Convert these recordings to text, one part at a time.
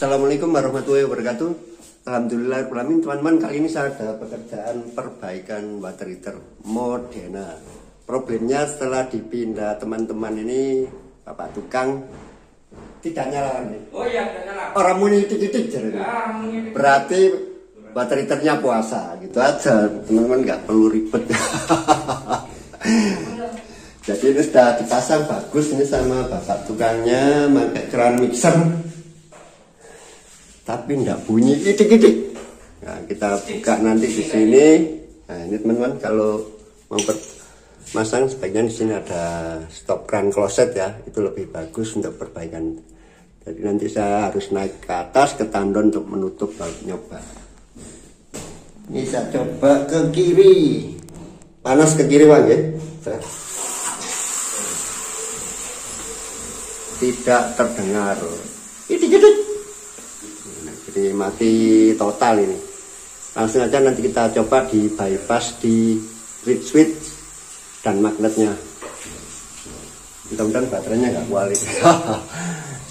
Assalamualaikum warahmatullahi wabarakatuh. Alhamdulillah teman-teman, kali ini saya ada pekerjaan perbaikan water heater Modena. Problemnya setelah dipindah teman-teman ini, Bapak tukang tidak nyala. Oh iya, tidak nyala. Orang muni titik-titik berarti water heaternya puasa, gitu aja. Teman-teman nggak perlu ribet. Jadi ini sudah dipasang bagus ini sama bapak tukangnya, pakai keran mixer. Tapi enggak bunyi idik-idik. Nah, kita buka nanti di sini. Nah, ini teman-teman kalau mau masang sebaiknya di sini ada stop keran kloset ya. Itu lebih bagus untuk perbaikan. Jadi nanti saya harus naik ke atas ke tandon untuk menutup baru nyoba. Ini saya coba ke kiri. Panas ke kiri Bang ya. Tidak terdengar. Idik-idik. Jadi mati total ini. Langsung aja nanti kita coba di bypass di reed switch dan magnetnya. Mudah-mudahan baterainya nggak kuali.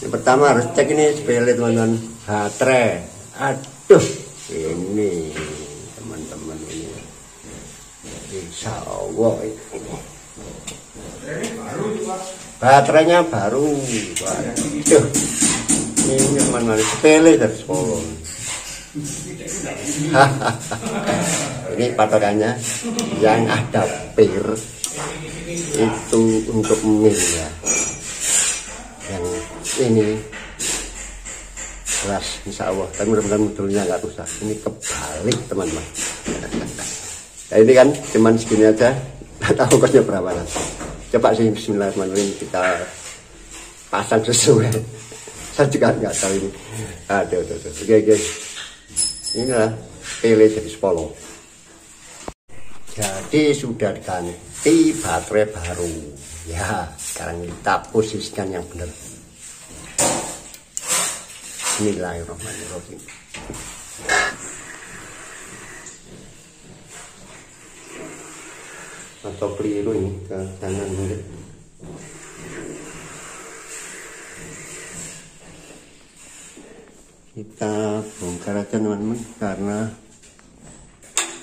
Yang pertama harus cek ini sepele teman-teman, baterai. Aduh, ini teman-teman ini. Insya Allah ini. Baterainya baru. Waduh. Ini teman-teman sepele dari Solo. Ini patokannya yang ada pir itu untuk mil ya. Yang ini keras insya Allah. Tapi mudah-mudahan modulnya nggak rusak. Ini kebalik teman-teman. Nah, ini kan cuman segini aja. Nggak tahu kosnya berapa nanti. Coba sih bismillahirrahmanirrahim kita pasang sesuai. Saya juga nggak tahu ini. Aduh. Oke. Inilah pele dari Spolo. Jadi sudah diganti baterai baru. Ya, sekarang kita posisikan yang benar. Bismillahirrahmanirrahim. Atau keliru ini ke kanan mungkin. Kita bongkar aja teman-teman karena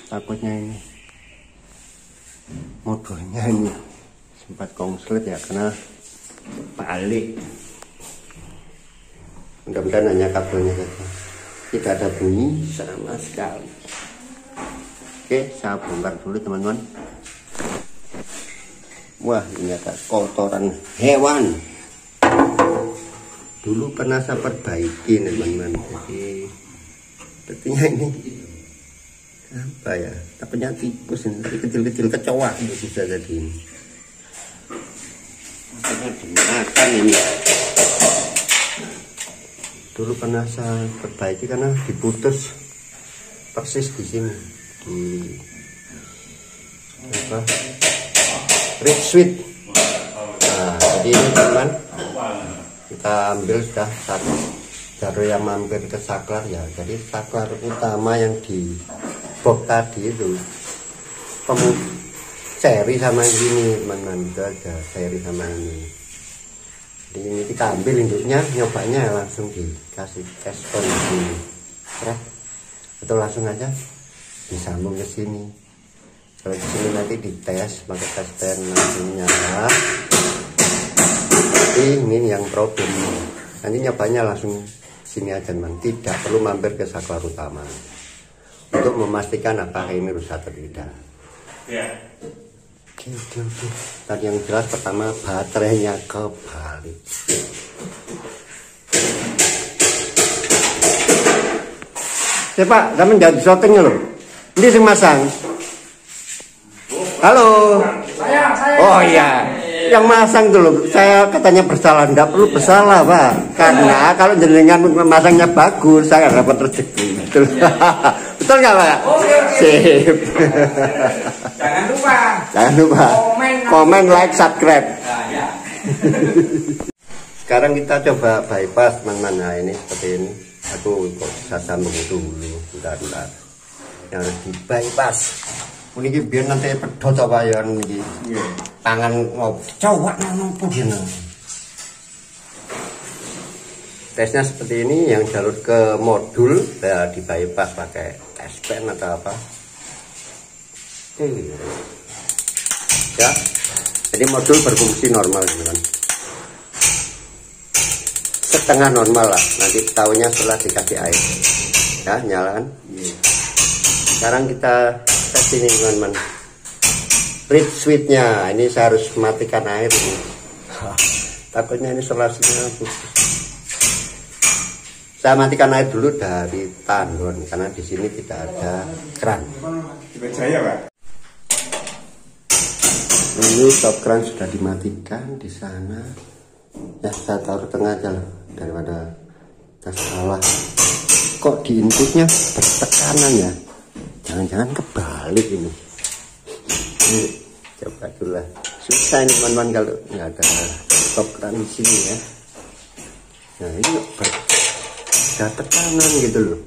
takutnya ini modulnya ini sempat konslet ya karena balik. Mudah-mudahan hanya kabelnya saja, tidak ada bunyi sama sekali. Oke, saya bongkar dulu teman-teman. Wah, ini ada kotoran hewan. Dulu pernah saya perbaiki teman-teman. Jadi sepertinya ini apa ya? Tapenya tikus ini, tapi kecil-kecil kecoa itu bisa jadi ini. Makanya dimakan ini. Dulu pernah saya perbaiki karena diputus persis di sini di apa? Reed switch. Nah, jadi ini teman-teman. Kita ambil sudah satu jarum yang mampir ke saklar ya. Jadi saklar utama yang di box tadi itu seri sama ini teman-teman, itu aja seri sama ini. Jadi ini kita ambil induknya, nyobanya langsung dikasih tes kondisi atau langsung aja disambung ke sini. Kalau di sini nanti dites pakai tes pen langsung nyala. Ini yang problem, nanti nyobanya langsung sini aja teman, tidak perlu mampir ke saklar utama untuk memastikan apakah ini rusak atau tidak. Ya. Oke. Tadi yang jelas pertama baterainya kebalik. Pak, kami nggak di shooting loh. Ini sing masang. Halo. Saya. Oh iya. Yang masang dulu, saya katanya bersalah, enggak perlu bersalah Pak, karena kalau jenengan memasangnya bagus, saya dapat rezeki. Betul, betul nggak Pak? Oke. Sip. Jangan lupa, komen, like, subscribe. Ya. Sekarang kita coba bypass teman-teman. Nah ini seperti ini. Aku kok bisa sambung dulu, bentar. Yang harus di bypass. Ini biar nanti pedot apa ya ini tangan mau coba nopo gini. tesnya seperti ini. Yang jalur ke modul ya di bypass pakai S-Pen atau apa. Ya, jadi modul berfungsi normal teman-teman, setengah normal lah, nanti tahunya setelah dikasih air. Ya, nyalakan. Sekarang kita tes ini teman-teman, reed switch-nya. Ini saya harus matikan air ini. Takutnya ini selasinya putus. Saya matikan air dulu dari tandon karena di sini tidak ada keran. Dipercaya, Pak. Ini stop keran sudah dimatikan di sana. Ya, saya taruh tengah aja lah daripada kita salah. Kok di inputnya bertekanan ya? Jangan-jangan kebalik ini. Ini coba dulu lah. Susah ini teman-teman kalau nggak ada stop keran di sini ya. Nah ini ada tekanan gitu loh.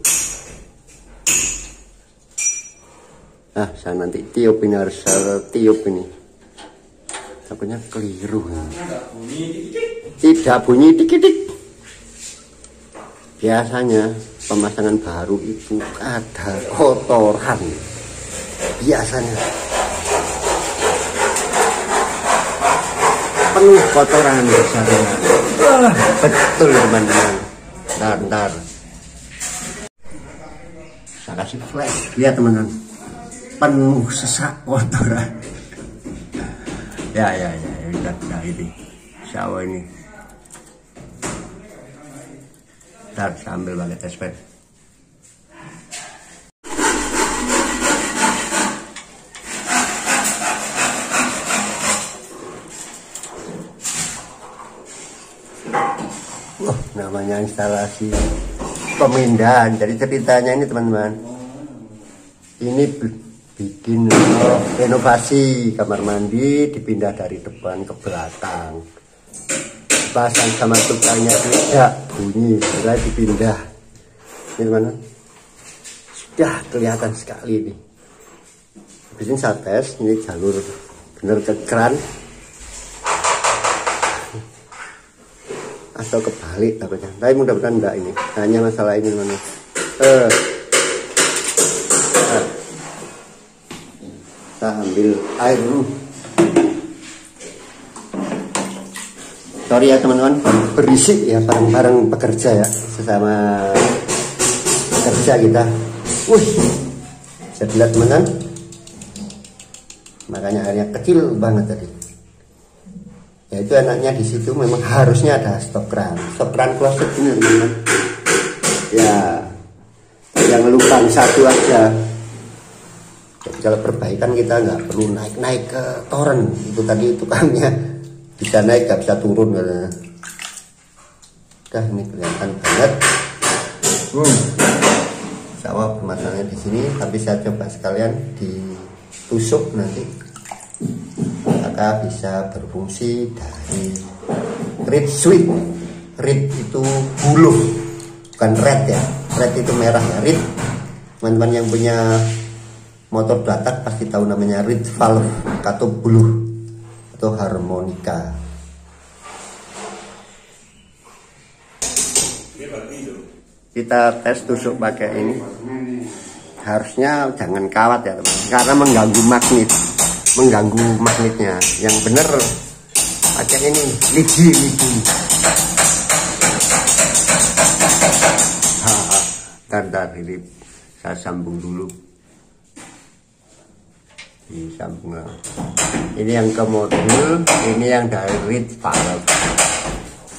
Nah saya nanti tiup ini, harus saya tiup ini. Takutnya keliru. Tidak bunyi tik-tik. Biasanya pemasangan baru itu ada kotoran. Biasanya penuh kotoran biasanya. Betul teman-teman. Ntar saya kasih flash. Lihat teman-teman, penuh sesak kotoran. Ya udah ini sawah ini. Ntar sambil pakai tespek. Wah, namanya instalasi pemindahan. Jadi ceritanya ini teman-teman, ini bikin renovasi kamar mandi, dipindah dari depan ke belakang. Pasang sama tukangnya tidak bunyi setelah dipindah. Ini teman-teman, sudah kelihatan sekali ini. Habis ini saya tes, ini jalur bener ke keran atau kebalik takutnya. Tapi mudah-mudahan enggak ini. Hanya masalah ini teman-teman. Kita ambil air dulu. Sorry ya teman-teman, berisik ya, bareng-bareng pekerja ya, sesama pekerja kita. Wih, bisa dilihat teman-teman, makanya airnya kecil banget tadi. Ya itu enaknya di situ, memang harusnya ada stop keran kloset ini teman-teman. Ya, yang lubang satu aja. Jadi kalau perbaikan kita nggak perlu naik-naik ke toren. Itu tadi tukangnya bisa naik nggak bisa turun katanya. Dah ini kelihatan banget. Sawah pemasangannya di sini, tapi saya coba sekalian ditusuk nanti. Maka bisa berfungsi dari reed switch. Reed itu buluh, bukan red ya. Red itu merah ya. Reed, teman-teman yang punya motor Batak pasti tahu namanya reed valve atau buluh atau harmonika. Kita tes tusuk pakai ini. Harusnya jangan kawat ya teman, karena mengganggu magnetnya. Yang bener pakai ini lidi. Ntar ini saya sambung dulu. Disambung. Ini yang ke modul, ini yang dari reed valve.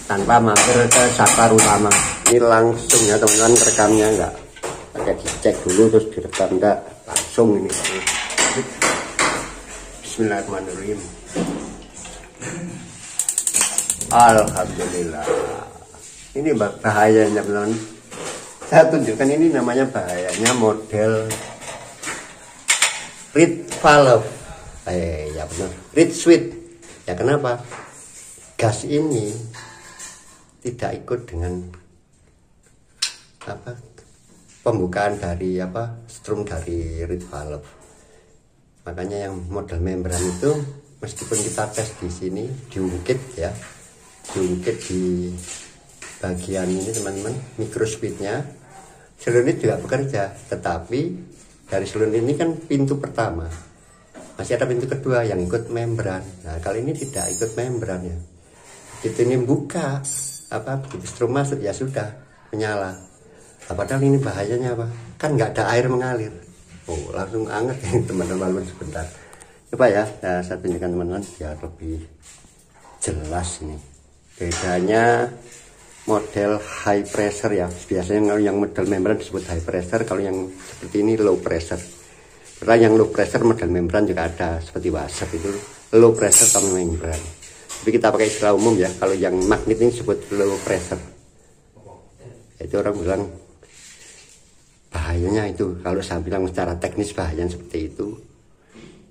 Tanpa mampir ke saklar utama. Ini langsung ya teman-teman, rekamnya enggak pakai dicek dulu terus direkam, enggak, langsung ini. Bismillahirrahmanirrahim. Alhamdulillah. Ini bahayanya teman-teman. Saya tunjukkan, ini namanya bahayanya model reed valve. Ya benar, reed switch. Ya kenapa? Gas ini tidak ikut dengan apa, pembukaan dari apa, strum dari reed valve. Makanya yang model membran itu meskipun kita tes di sini diungkit ya, diungkit di bagian ini teman-teman, microsweetnya seluruh ini juga bekerja, tetapi dari seluruh ini kan pintu pertama, masih ada pintu kedua yang ikut membran. Nah kali ini tidak ikut membran ya, itu ini buka apa, begitu strom masuk ya sudah menyala. Nah, padahal ini bahayanya apa, kan nggak ada air mengalir. Oh langsung anget ya teman-teman. Sebentar coba ya, saya tunjukkan teman-teman biar lebih jelas. Ini bedanya model high pressure ya, biasanya yang model membran disebut high pressure, kalau yang seperti ini low pressure. Karena yang low pressure model membran juga ada, seperti wasap itu low pressure sama membran, tapi kita pakai istilah umum ya. Kalau yang magnet ini disebut low pressure, itu orang bilang bahayanya itu, kalau saya bilang secara teknis bahayanya seperti itu.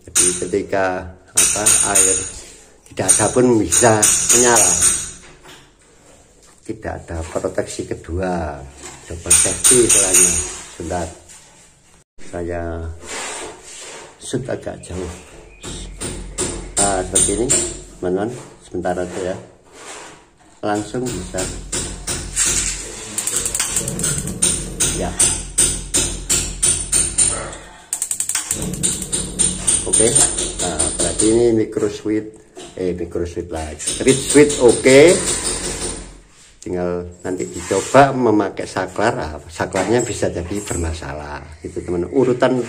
Jadi ketika apa, air tidak ada pun bisa menyala, tidak ada proteksi kedua, double safety istilahnya. Sudah saya shoot agak jauh, seperti ini teman-teman. Sebentar aja ya, langsung bisa ya. Oke. Nah berarti ini microsweet lagi, reed sweet. Oke, tinggal nanti dicoba memakai saklar. Saklarnya bisa jadi bermasalah gitu teman. Urutan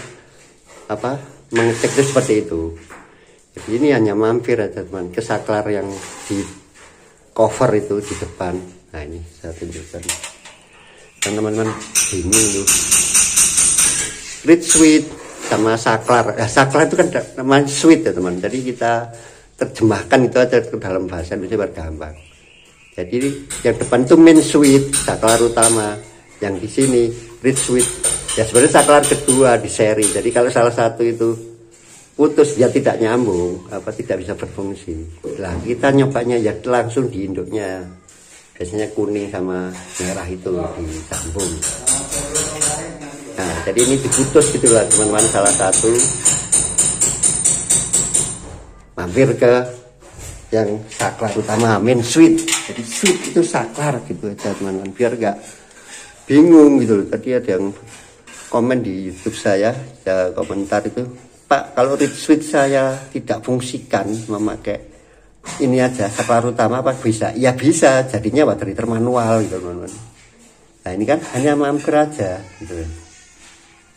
apa mengecek itu seperti itu. Jadi ini hanya mampir aja teman ke saklar yang di cover itu di depan. Nah ini saya tunjukkan dan teman-teman, ini loh reed sweet sama saklar. Saklar itu kan namanya sweet ya teman, jadi kita terjemahkan itu aja ke dalam bahasa Indonesia biar gampang. Jadi yang depan itu main sweet, saklar utama. Yang di sini reed sweet ya, sebenarnya saklar kedua di seri. Jadi kalau salah satu itu putus ya tidak nyambung, apa tidak bisa berfungsi. Lah kita nyobanya ya langsung di induknya, biasanya kuning sama merah itu disambung. Nah jadi ini diputus gitu lah teman-teman, salah satu. Mampir ke yang saklar utama main sweet. Jadi sweet itu saklar gitu aja teman-teman, biar gak bingung gitu loh. Tadi ada yang komen di YouTube saya, ada komentar itu, Pak kalau reed sweet saya tidak fungsikan memakai ini aja saklar utama apa bisa? Ya bisa, jadinya water heater manual gitu teman-teman. Nah ini kan hanya mampir aja gitu.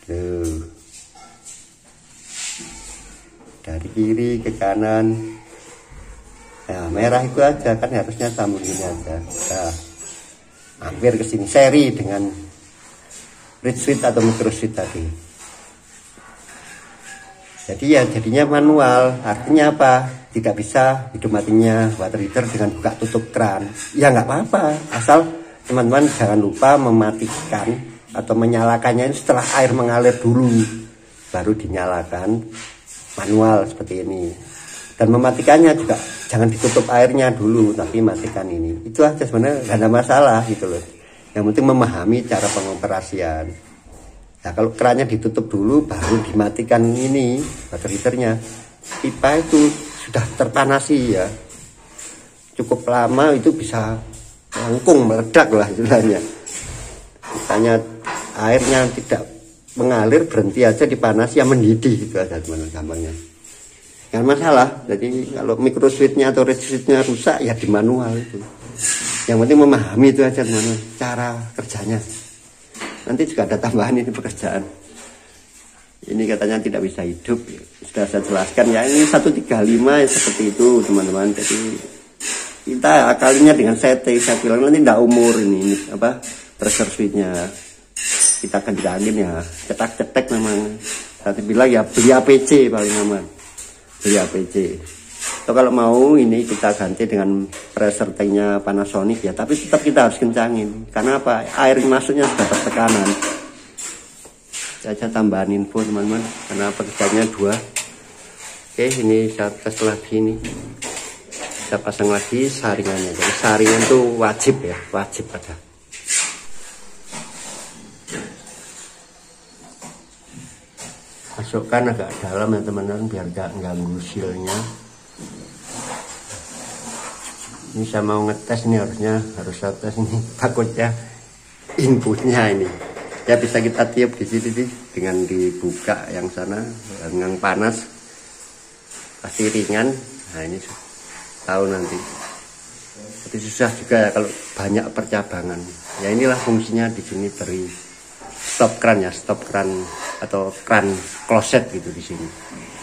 Tuh. Dari kiri ke kanan. Nah, merah itu aja kan harusnya sambung ini aja. Nah, hampir ke sini seri dengan reed sweet atau microsweet tadi. Jadi ya jadinya manual. Artinya apa? Tidak bisa hidup matinya water heater dengan buka tutup keran. Ya nggak apa-apa, asal teman-teman jangan lupa mematikan atau menyalakannya setelah air mengalir dulu, baru dinyalakan manual seperti ini. Dan mematikannya juga jangan ditutup airnya dulu, tapi matikan ini. Itu aja sebenarnya, gak ada masalah gitu loh. Yang penting memahami cara pengoperasian. Nah kalau kerannya ditutup dulu baru dimatikan ini water heaternya, pipa itu sudah terpanasi ya, cukup lama itu bisa langkung meledak lah istilahnya. Misalnya airnya tidak mengalir, berhenti aja dipanasi ya mendidih, itu aja teman-teman gampangnya. Jangan masalah. Jadi kalau microsweetnya atau reed sweetnya rusak ya di manual itu. Yang penting memahami itu aja teman-teman, cara kerjanya. Nanti juga ada tambahan ini pekerjaan. Ini katanya tidak bisa hidup, sudah saya jelaskan ya. Ini 135 ya, seperti itu teman-teman. Jadi kita akalinya dengan setting, saya bilang nanti tidak umur ini apa pressure switchnya kita kencangin ya, cetak-cetek memang. Saya bilang ya beli APC paling aman, beli APC. Atau kalau mau ini kita ganti dengan pressure tanknya Panasonic ya, tapi tetap kita harus kencangin. Karena apa? Air masuknya sudah tertekanan. Saya tambahan info teman-teman, karena pekerjaannya dua. Oke, ini saya tes lagi ini. Kita pasang lagi saringannya. Jadi saringan itu wajib ya, wajib ada. Masukkan agak dalam ya teman-teman, biar gak ganggu silnya. Ini saya mau ngetes nih, harus saya tes nih, takutnya inputnya ini ya bisa kita tiup di sini nih, dengan dibuka yang sana dengan panas pasti ringan. Nah ini tahu nanti, tapi susah juga ya kalau banyak percabangan. Ya inilah fungsinya di sini beri stop kran ya, stop kran atau kran kloset gitu di sini.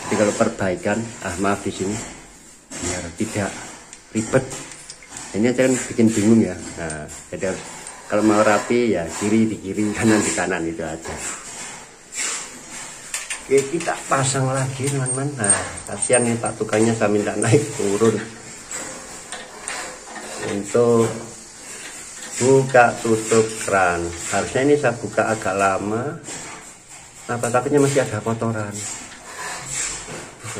Jadi kalau perbaikan, maaf di sini biar tidak ribet. Ini aja kan bikin bingung ya. Nah, jadi kalau mau rapi ya kiri di kiri, kanan di kanan, itu aja. Oke, kita pasang lagi teman-teman. Nah, kasihan nih Pak tukangnya, saya minta naik turun untuk buka tutup kran. Harusnya ini saya buka agak lama, takutnya masih ada kotoran.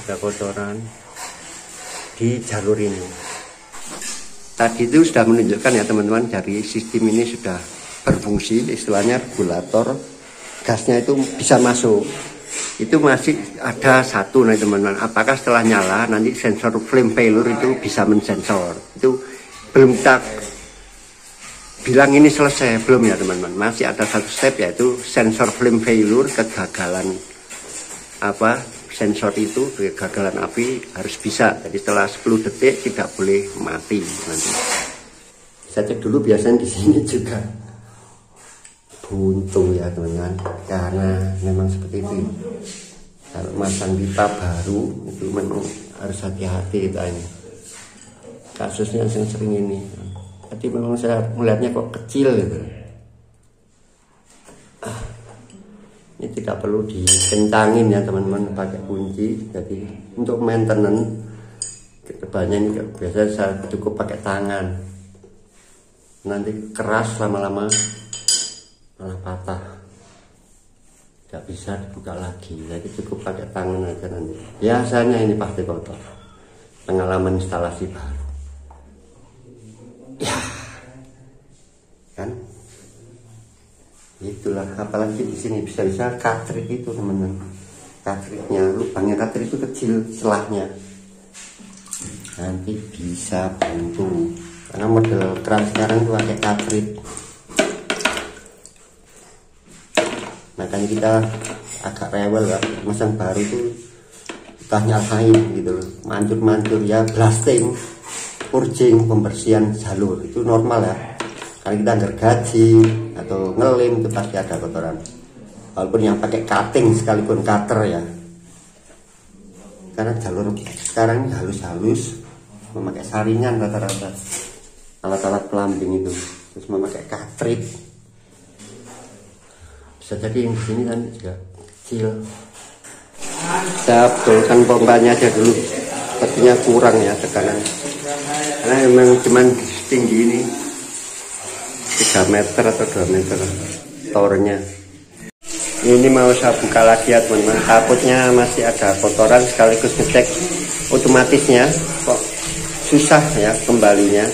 Ada kotoran di jalur ini. Tadi itu sudah menunjukkan ya teman-teman, dari sistem ini sudah berfungsi, istilahnya regulator gasnya itu bisa masuk. Itu masih ada satu nih teman-teman, apakah setelah nyala nanti sensor flame failure itu bisa mensensor. Itu belum kita bilang ini selesai, belum ya teman-teman, masih ada satu step, yaitu sensor flame failure, kegagalan sensor itu, kegagalan api harus bisa. Jadi setelah 10 detik tidak boleh mati nanti. Saya cek dulu, biasanya di sini juga buntu ya teman-teman, karena memang seperti itu. Kalau masang pipa baru itu memang harus hati-hati kita ini. Kasusnya yang sering ini. Tadi memang saya melihatnya kok kecil gitu. Ini tidak perlu dikencangin ya teman-teman, pakai kunci. Jadi untuk maintenance kedepannya ini biasanya saya cukup pakai tangan, nanti keras lama-lama malah patah, tidak bisa dibuka lagi. Jadi cukup pakai tangan aja nanti. Biasanya ini pasti kotor, pengalaman instalasi baru ya kan. Itulah, apalagi di sini bisa-bisa cartridge itu teman-teman, cartridge-nya, lubangnya cartridge itu kecil celahnya, nanti bisa buntu karena model kran sekarang itu pakai cartridge. Makanya kita agak rewel lah, masang baru itu kita nyalain gitu loh, mancur-mancur ya, blasting, purging, pembersihan jalur itu normal ya. Karena kita gergaji atau ngelem itu pasti ada kotoran. Walaupun yang pakai cutting sekalipun cutter ya. Karena jalur sekarang halus-halus, memakai saringan rata-rata. Alat-alat plumbing itu, terus memakai cartridge. Bisa jadi yang di sini kan juga kecil. Saya betulkan pompanya aja dulu. Sepertinya kurang ya tekanan. Karena memang cuman tinggi ini 3 meter atau 2 meter tornya. Ini mau saya buka lagi ya teman-teman, takutnya masih ada kotoran, sekaligus ngecek otomatisnya kok susah ya kembalinya.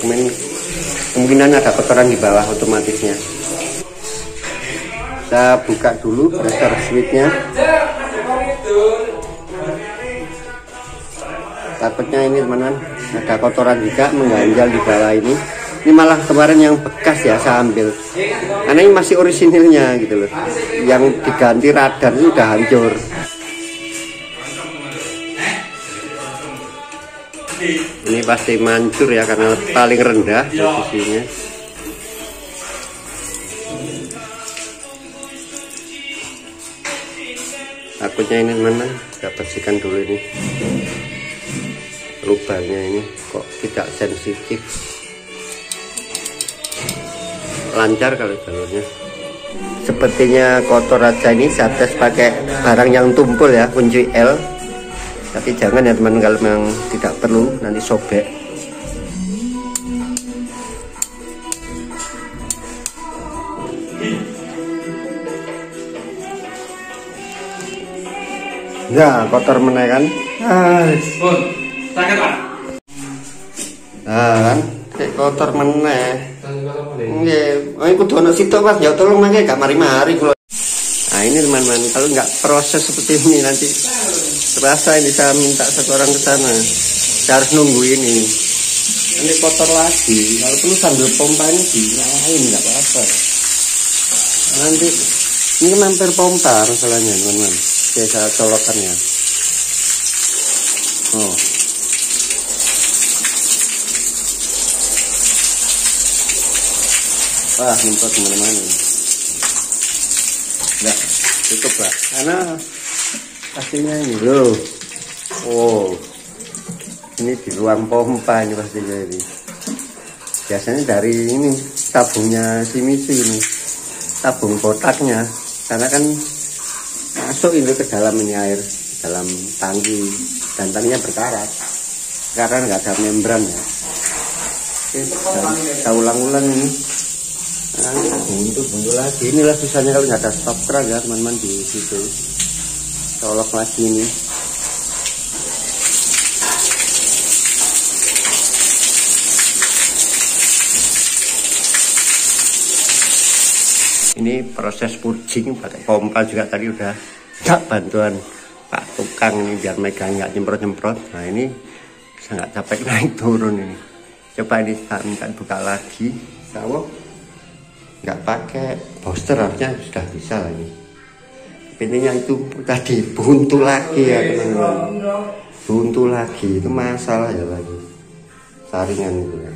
Kemungkinan ada kotoran di bawah otomatisnya. Saya buka dulu pressure switchnya, takutnya ini teman-teman ada kotoran juga mengganjal di bawah ini. Ini malah kemarin yang bekas ya saya ambil, karena ini masih orisinilnya gitu loh. Yang diganti radar itu udah hancur. Ini pasti mancur ya, karena paling rendah posisinya. Takutnya ini mana, kita bersihkan dulu ini lubangnya, ini kok tidak sensitif. Lancar kalau jalurnya. Sepertinya kotor aja. Ini saya tes pakai barang yang tumpul ya, kunci L. Tapi jangan ya teman, kalau memang tidak perlu nanti sobek. Ya kotor menaikkan. Kan kotor meneh. Nggih, kudu ono sitok Mas, ya tolong mangke gak mari-mari kula. Nah, ini teman-teman, kalau nggak proses seperti ini nanti terasa ini saya minta seseorang ke sana. Saya harus nunggu ini. Ini kotor lagi. Kalau perlu sambil pompa ini dinyalain nggak apa-apa. Nanti ini mampir pompa masalahnya teman-teman. Biasa colokannya. Oh. Wah, nyemprot kemana-mana. Udah, cukup lah. Karena pastinya ini loh. Oh, ini di ruang pompa ini pastinya ini. Biasanya dari ini tabungnya Shimizu ini, tabung kotaknya. Karena kan masuk ini ke dalam ini air, dalam tangki, dan tangkinya berkarat. Karena nggak ada membran ya. Oke, kita ulang-ulang ini. Buntu lagi. Inilah susahnya kalau nggak ada stop keran ya teman-teman di situ. Colok lagi ini. Ini proses purging pakai pompa juga tadi udah bantuan Pak tukang ini biar megang nggak nyemprot-nyemprot. Nah ini sangat capek naik turun ini. Coba ini saya minta buka lagi. Sawo nggak pakai booster harusnya sudah bisa lagi. Intinya itu tadi buntu lagi ya teman-teman. Buntu lagi itu masalah ya lagi. Saringan itu ya.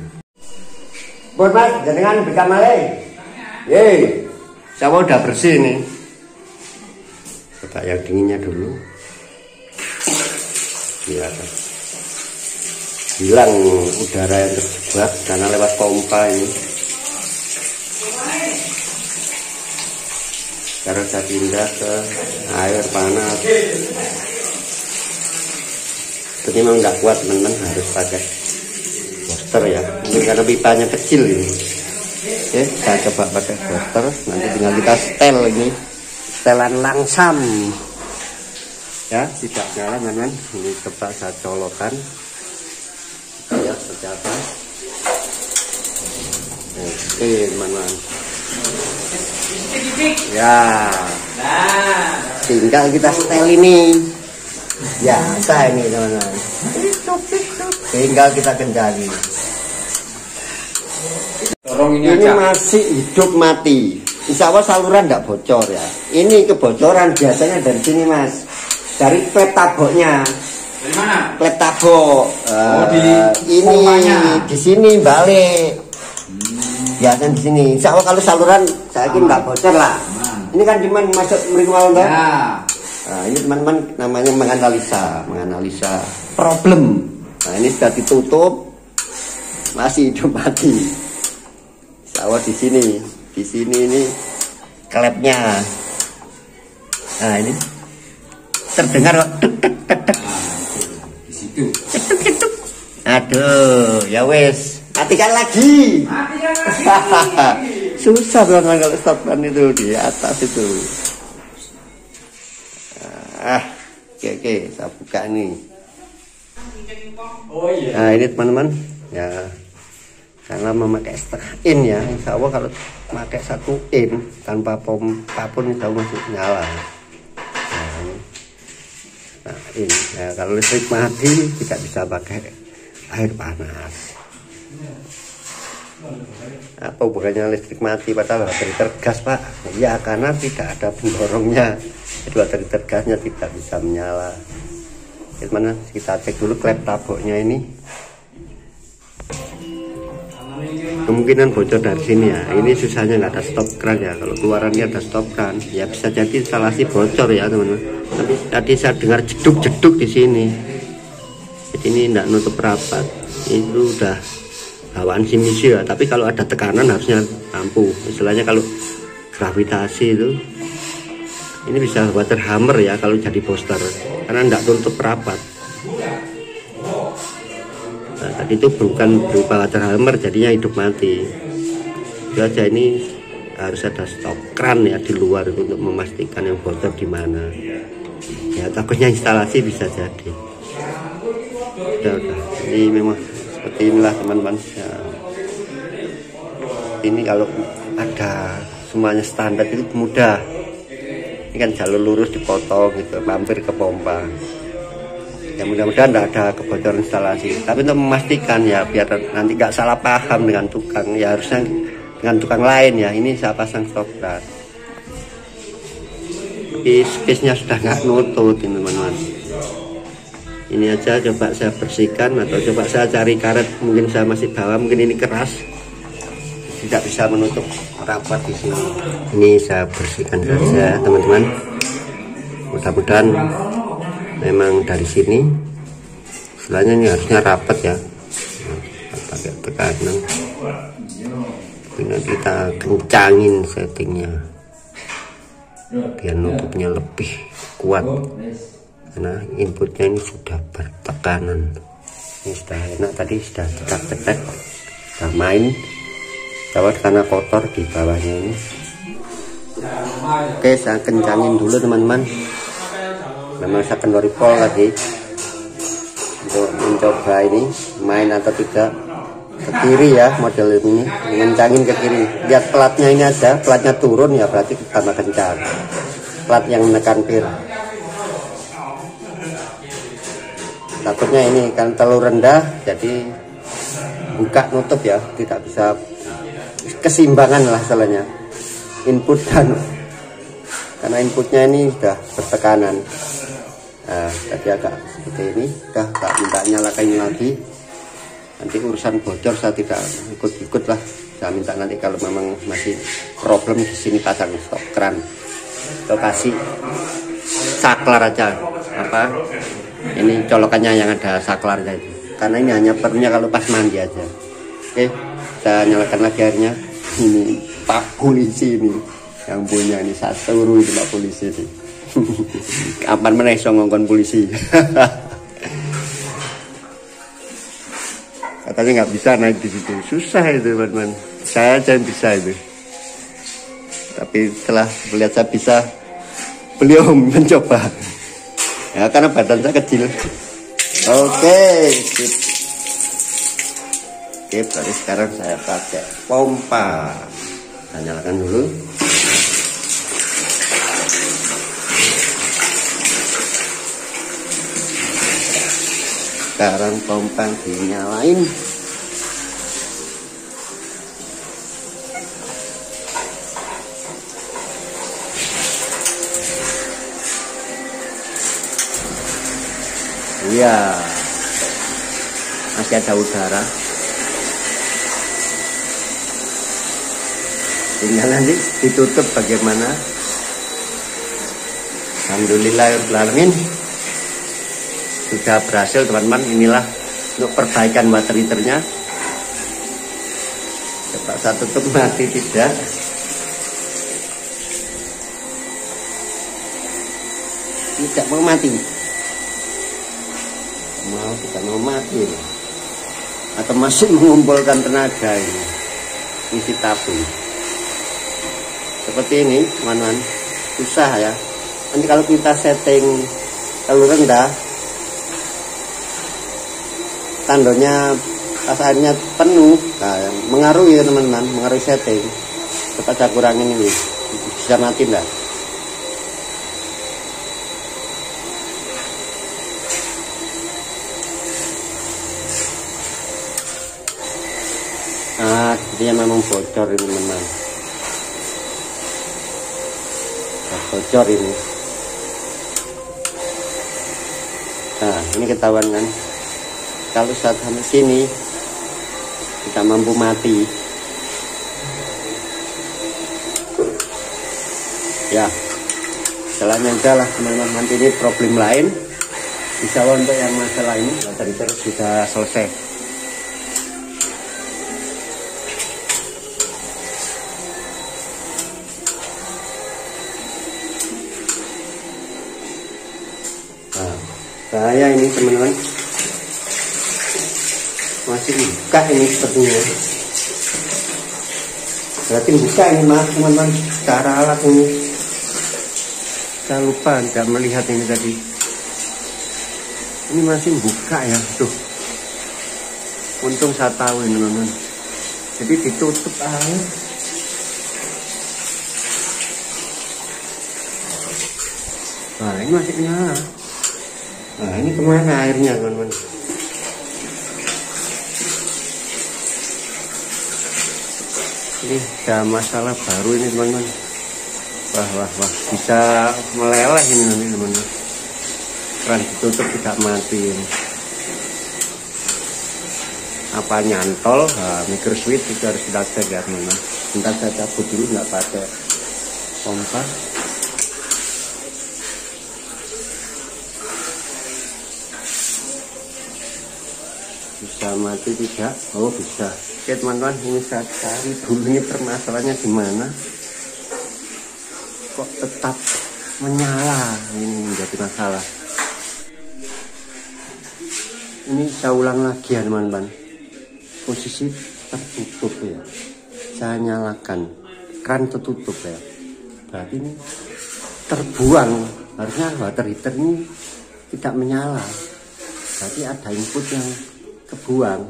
Buat mas, jangan buka malai. Yeay. Sawo udah bersih nih. Coba yang dinginnya dulu. Ya, hilang udara yang terjebak karena lewat pompa ini. Sekarang saya pindah ke air panas. Ini memang nggak kuat teman-teman, harus pakai booster ya. Mungkin karena pipanya kecil ini. Oke, saya coba pakai booster. Nanti tinggal kita setel ini, setelan langsam. Ya, tidak nyala teman-teman. Ini coba saya colokan. Kita lihat seperti apa. Oke teman-teman. Ya, tinggal kita setel ini. Biasa ini teman-teman. Tinggal kita kendali. Ini masih hidup mati. Insya Allah saluran tidak bocor ya. Ini kebocoran biasanya dari sini mas. Dari klep taboknya. Dari mana? Klep tabok. Ini di sini balik. Biasanya di sini. Insya Allah kalau saluran saya yakin nggak bocor lah. Ini kan cuma masuk mereka ya. Nah, ini teman-teman namanya menganalisa problem. Nah ini sudah ditutup, masih hidup mati. Insya Allah di sini ini klepnya. Nah ini terdengar kok. Di situ. Aduh, ya wes. Matikan lagi. Susah banget kalau stopkan itu di atas itu. Oke, saya buka nih. Oh iya. Nah ini teman-teman, ya karena memakai setengah in ya. Insya Allah kalau pakai 1 in tanpa pompa pun insya Allah masih nyala. Nah ini, ya, kalau listrik mati tidak bisa pakai air panas. Apa bukannya listrik mati padahal baterai tergas pak? Ya karena tidak ada pendorongnya, baterai tergasnya tidak bisa menyala. Gimana kita cek dulu klep taboknya ini. Kemungkinan bocor dari sini ya. Ini susahnya nggak ada stop keran ya. Kalau keluarannya ada stop keran ya bisa jadi instalasi bocor ya teman-teman. Tapi tadi saya dengar jeduk-jeduk di sini. Jadi ini tidak nutup rapat. Itu udah bawaan Shimizu ya, tapi kalau ada tekanan harusnya ampuh. Istilahnya kalau gravitasi itu ini bisa water hammer ya kalau jadi booster karena tidak tutup rapat. Nah, tadi itu bukan berupa water hammer, jadinya hidup mati. Itu aja, ini harus ada stop keran ya di luar untuk memastikan yang bocor di mana. Ya takutnya instalasi bisa jadi. Udah. Ini memang seperti inilah teman-teman ya. Ini kalau ada semuanya standar itu mudah. Ini kan jalur lurus dipotong gitu, mampir ke pompa. Ya mudah-mudahan tidak ada kebocoran instalasi. Tapi untuk memastikan ya biar nanti nggak salah paham dengan tukang, ya harusnya dengan tukang lain ya. Ini saya pasang stop run. Space-nya sudah nggak nutut ini teman-teman. Ini aja coba saya bersihkan atau coba saya cari karet. Mungkin saya masih bawa, mungkin ini keras, tidak bisa menutup rapat di sini. Ini saya bersihkan saja teman-teman. Mudah-mudahan memang dari sini istilahnya ini harusnya rapat ya, pakai tekanan. Ini kita kencangin settingnya biar nutupnya lebih kuat, karena inputnya ini sudah bertekanan. Ini sudah enak, tadi sudah cetak-cetak, sudah main kawat karena kotor di bawahnya ini. Oke, saya kencangin dulu teman-teman. Memang saya kendori pol tadi untuk mencoba ini main atau tidak. Ke kiri ya model ini, mengencangin ke kiri. Lihat platnya ini aja, platnya turun ya berarti tambah kencang. Plat yang menekan pil. Takutnya ini kan terlalu rendah, jadi buka nutup ya, tidak bisa keseimbangan lah salahnya. Input dan karena inputnya ini sudah bertekanan. Nah, tadi agak seperti ini, udah tak minta nyalakan lagi. Nanti urusan bocor saya tidak ikut-ikut lah. Saya minta nanti kalau memang masih problem di sini pasang stop keran. Atau kasih saklar aja. Apa? Ini colokannya yang ada saklarnya itu. Karena ini hanya perlunya kalau pas mandi aja. Oke, saya nyalakan lagi airnya. Ini Pak Polisi ini yang punya ini satu itu Pak Polisi ini. Kapan meneh iso ngongkon polisi. Katanya nggak bisa naik di situ, susah itu teman-teman. Saya aja yang bisa itu. Tapi setelah melihat saya bisa, beliau mencoba. Ya karena badan saya kecil. Oke, sip. Oke, berarti sekarang saya pakai pompa. Saya nyalakan dulu. Sekarang pompa dinyalain. Iya, masih ada udara. Tinggal nanti ditutup bagaimana. Alhamdulillahirrahmanirrahim. Sudah berhasil teman-teman. Inilah untuk perbaikan water heaternya. Coba saya tutup, mati tidak. Tidak mau mati. Tidak mau mati. Atau masih mengumpulkan tenaga ini. Isi tabung. Seperti ini teman-teman. Susah ya. Nanti kalau kita setting terlalu rendah, tandonya pas airnya penuh, nah, mengaruhi ya teman-teman, mengaruhi setting. Coba saya kurangin ini, bisa mati enggak? Nah, sepertinya memang bocor ini teman-teman. Bocor ini. Nah, ini ketahuan kan? Kalau saat sampai sini kita mampu mati ya, jalannya udah lah teman-teman. Nanti ini problem lain, bisa untuk yang masalah ini tadi terus sudah selesai. Nah, saya ini teman-teman masih buka ini sepertinya. Berarti buka ini mas teman-teman, cara alat ini. Saya lupa tidak melihat ini tadi. Ini masih buka ya, tuh. Untung saya tahu ini teman-teman. Jadi ditutup air. Nah ini masih nyala. Nah, ini kemana airnya, teman-teman? Ini ada masalah baru ini, teman-teman. Wah, bisa meleleh ini nanti, teman-teman. Keran ditutup tidak mati ini. Apa nyantol? Nah, micro switch itu harus kita cek ya, teman-teman. Bentar saya cabut dulu, nggak pakai pompa. Bisa mati tidak? Oh, bisa. Oke, teman-teman, ini saya cari dulu ini permasalahannya di mana. Kok tetap menyala? Ini menjadi masalah. Ini saya ulang lagi ya, teman-teman. Posisi tertutup ya. Saya nyalakan, keran tertutup ya. Berarti ini terbuang. Harusnya water heater ini tidak menyala. Berarti ada input yang kebuang.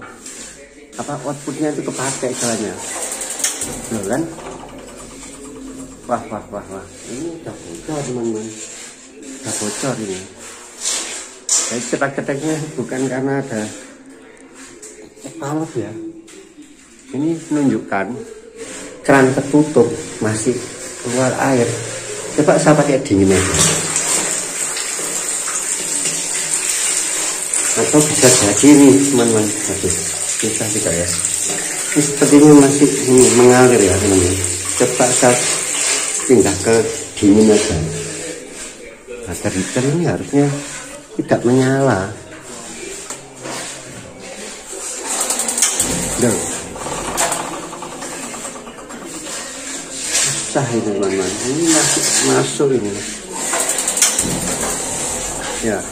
Apa outputnya itu kepakai istilahnya. Loh kan? Wah. Ini udah bocor, teman-teman. Udah bocor ini. Jadi cetak-cetaknya bukan karena ada valve ya. Ini menunjukkan keran tertutup masih keluar air. Coba saya pakai dingin aja. Atau bisa jadi nih, teman-teman. Aduh, bisa tidak ya? Ini sepertinya masih ini mengalir ya, teman-teman. Coba saya pindah ke dingin aja. Water heater ini harusnya tidak menyala. Duh. Susah ini, teman-teman. Ini masuk ini. Ya.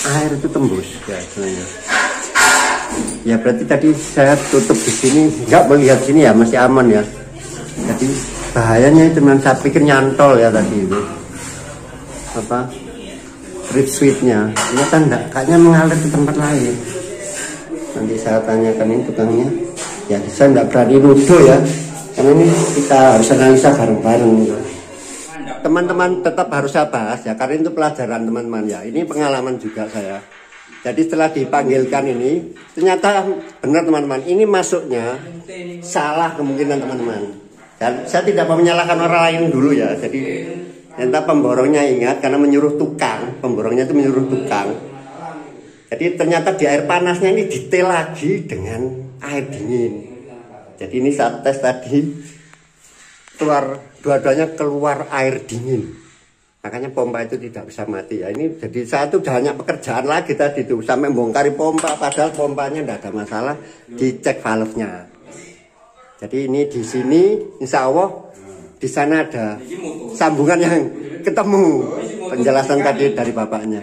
Air itu tembus ya sebenarnya. Ya berarti tadi saya tutup di sini, nggak melihat sini ya, masih aman ya. Jadi bahayanya itu, teman, saya pikir nyantol ya tadi itu. Apa? Trip switchnya, ternyata enggak, kayaknya mengalir ke tempat lain. Nanti saya tanyakan ini tukangnya. Ya saya enggak berani nuduh ya, karena ini kita harus analisa bareng-bareng. Teman-teman tetap harus saya bahas ya, karena itu pelajaran teman-teman ya. Ini pengalaman juga saya. Jadi setelah dipanggilkan ini, ternyata benar teman-teman, ini masuknya salah kemungkinan teman-teman. Dan saya tidak mau menyalahkan orang lain dulu ya. Jadi ternyata pemborongnya ingat, karena menyuruh tukang, pemborongnya itu menyuruh tukang. Jadi ternyata di air panasnya ini detail lagi dengan air dingin. Jadi ini saat tes tadi keluar, dua-duanya keluar air dingin. Makanya pompa itu tidak bisa mati ya. Ini jadi saya tuh udah banyak pekerjaan lagi tadi tuh, sampai bongkari pompa, padahal pompanya tidak ada masalah, dicek valve-nya. Jadi ini di sini insya Allah di sana ada sambungan yang ketemu, penjelasan tadi dari bapaknya.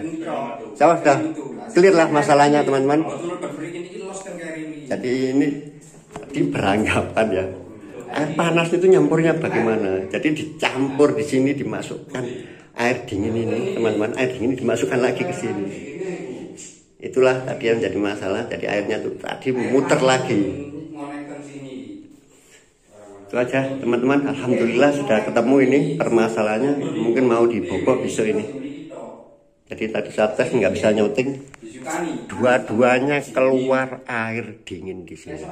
Saya sudah clear lah masalahnya, teman-teman. Jadi ini beranggapan ya, air panas itu nyampurnya bagaimana. Jadi dicampur di sini, dimasukkan air dingin ini, teman-teman. Air dingin dimasukkan lagi ke sini. Itulah tadi yang jadi masalah. Jadi airnya tuh tadi muter lagi. Itu aja, teman-teman. Alhamdulillah sudah ketemu ini permasalahannya. Mungkin mau dibobok besok ini. Jadi tadi saat tes nggak bisa nyuting. Dua-duanya keluar air dingin di sini.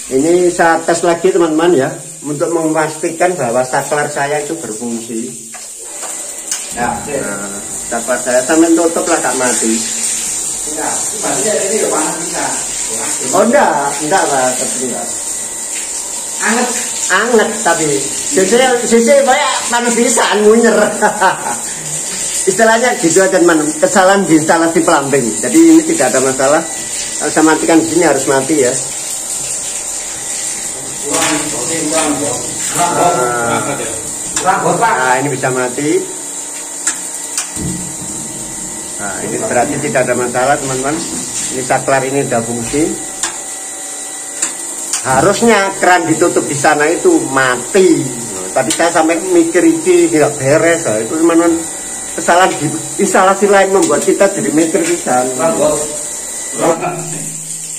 Ini saya tes lagi, teman-teman ya, untuk memastikan bahwa saklar saya itu berfungsi. Nah, saklar saya sampai tutup lah, tak mati. Oh enggak lah, tapi enggak. Anget tapi sisi banyak panas bisa munyer. Istilahnya gitu aja, teman. Kesalahan di instalasi plumbing. Jadi ini tidak ada masalah. Kalau saya matikan di sini harus mati ya. Nah, ini bisa mati. Nah, ini berarti tidak ada masalah, teman-teman. Ini saklar ini sudah fungsi. Harusnya keran ditutup di sana itu mati. Tadi saya sampai mikir ini tidak beres. Itu teman-teman, kesalahan di instalasi lain membuat kita jadi mikir pisan.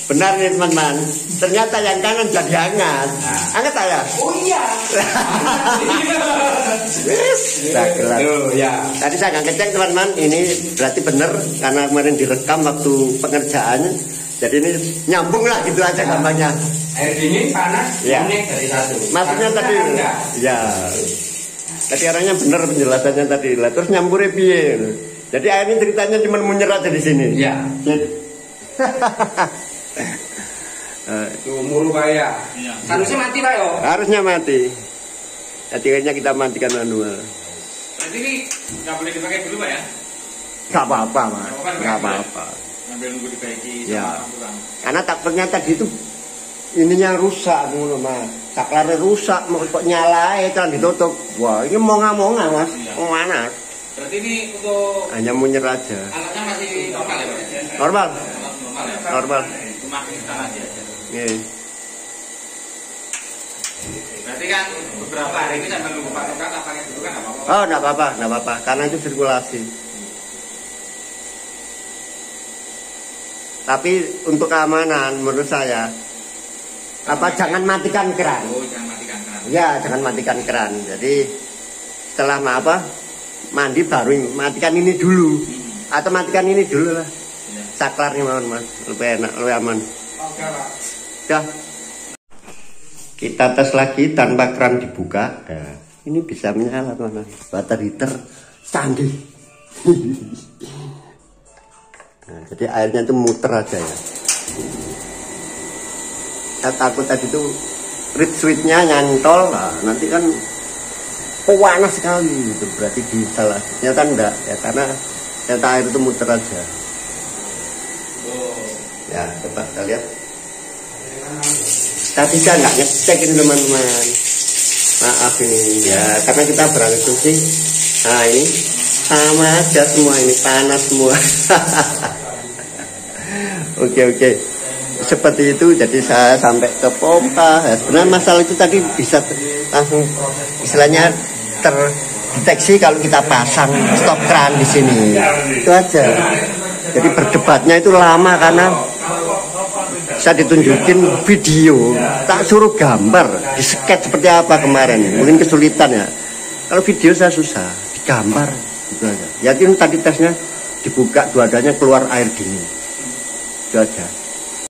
Benar nih teman-teman. Ternyata yang kanan jadi hangat. Hangat saya. Oh iya. Ya. Tadi saya nggak ngecek teman-teman. Ini berarti benar karena kemarin direkam waktu pengerjaannya. Jadi ini nyambung lah gitu aja gampangnya. Air dingin panas, Ya. naik dari satu. Maksudnya Panas tadi, kan enggak? ya. Tadi orangnya benar penjelasannya tadi. Lah terus nyambure piye? Jadi akhirnya ceritanya cuma menyerah di sini. Iya. Tuh muru kaya. Harusnya mati Pak yo. harusnya mati. Jadi akhirnya kita matikan manual. Berarti ini nggak boleh dipakai dulu Pak ya? Gak apa-apa mas, gak apa-apa. Ngambil nunggu diperbaiki Ya. sama pulang. Karena takutnya tadi itu ininya rusak dulu mas. Saklarnya rusak, mau kok nyalain kan ditutup. Wah ini monga-monga mas, mau mana? Berarti ini untuk Hanya menyerah aja. alatnya masih normal ya Pak? Normal, Alat normal ya? normal. Cuma instan aja. Iya. Berarti kan beberapa hari ini sampai nunggu pasokan tak pakai dulu kan nggak apa-apa. Oh enggak apa-apa, enggak apa-apa. Karena itu sirkulasi. Tapi untuk keamanan menurut saya jangan matikan keran. Oh jangan matikan keran. Ya, jangan matikan keran. Jadi setelah mandi baru matikan ini dulu. Atau matikan ini dulu lah. Ya. Saklarnya mohon mas, lebih enak, lebih aman. Oke Pak. Dah. Kita tes lagi tanpa keran dibuka. Nah, ini bisa menyala teman-teman. Water heater canggih. Nah, jadi airnya itu muter aja ya. Saya takut tadi itu reed switch-nya nyantol, nah, nanti kan panas sekali itu berarti disalah. Ternyata enggak ya karena ternyata air itu muter aja. Ya coba kita lihat. Tapi saya nggak ngecek ini teman-teman. Maaf ini ya karena kita berasumsi. Nah ini sama aja semua ini panas semua. Oke. Seperti itu jadi saya sampai ke pompa. Ya, sebenarnya masalah itu tadi bisa langsung istilahnya terdeteksi kalau kita pasang stop keran di sini. Itu aja. Jadi berdebatnya itu lama karena saya ditunjukin video, tak suruh gambar, di-sketch seperti apa kemarin. Mungkin kesulitan ya. Kalau video saya susah, digambar gitu aja. Ya itu tadi tesnya dibuka dua-duanya keluar air dingin. Itu aja.